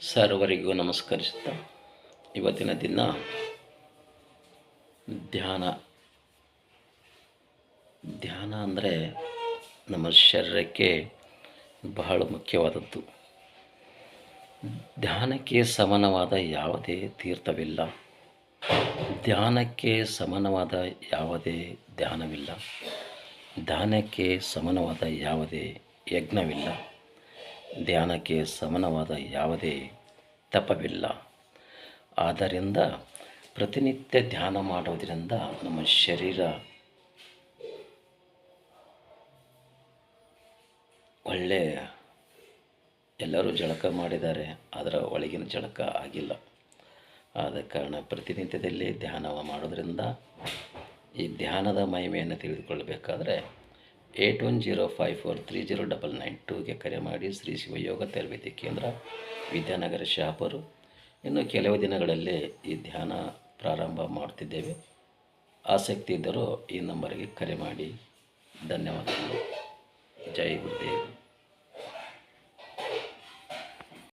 ಸರ್ವರಿಗೂ ನಮಸ್ಕರಿಸುತ್ತಾ ಇವತ್ತಿನ ದಿನ ಧ್ಯಾನ ಧ್ಯಾನ ಅಂದರೆ ನಮ್ಮ ಶರೀರಕ್ಕೆ ಬಹಳ ಮುಖ್ಯವಾದದ್ದು. ಧ್ಯಾನಕ್ಕೆ ಸಮಾನವಾದ ಯಾವುದೇ ತೀರ್ಥವಿಲ್ಲ, ಧ್ಯಾನಕ್ಕೆ ಸಮಾನವಾದ ಯಾವುದೇ ಧ್ಯಾನವಿಲ್ಲ, ಧ್ಯಾನಕ್ಕೆ ಸಮಾನವಾದ ಯಾವುದೇ ಯಜ್ಞವಿಲ್ಲ, ಧ್ಯಾನಕ್ಕೆ ಸಮಾನವಾದ ಯಾವುದೇ ತಪವಿಲ್ಲ. ಆದ್ದರಿಂದ ಪ್ರತಿನಿತ್ಯ ಧ್ಯಾನ ಮಾಡುವುದರಿಂದ ನಮ್ಮ ಶರೀರ ಒಳ್ಳೆಯ, ಎಲ್ಲರೂ ಜಳಕ ಮಾಡಿದ್ದಾರೆ, ಅದರ ಒಳಗಿನ ಜಳಕ ಆಗಿಲ್ಲ. ಆದ ಕಾರಣ ಪ್ರತಿನಿತ್ಯದಲ್ಲಿ ಧ್ಯಾನ ಮಾಡೋದರಿಂದ ಈ ಧ್ಯಾನದ ಮಹಿಮೆಯನ್ನು ತಿಳಿದುಕೊಳ್ಳಬೇಕಾದ್ರೆ 8105430992ಗೆ ಕರೆ ಮಾಡಿ. ಶ್ರೀ ಶಿವಯೋಗ ತರಬೇತಿ ಕೇಂದ್ರ, ವಿದ್ಯಾನಗರ, ಶಾಪುರ. ಇನ್ನು ಕೆಲವು ದಿನಗಳಲ್ಲಿ ಈ ಧ್ಯಾನ ಪ್ರಾರಂಭ ಮಾಡ್ತಿದ್ದೇವೆ. ಆಸಕ್ತಿ ಇದ್ದರೂ ಈ ನಂಬರಿಗೆ ಕರೆ ಮಾಡಿ. ಧನ್ಯವಾದಗಳು. ಜೈ ಗುರುದೇವ್.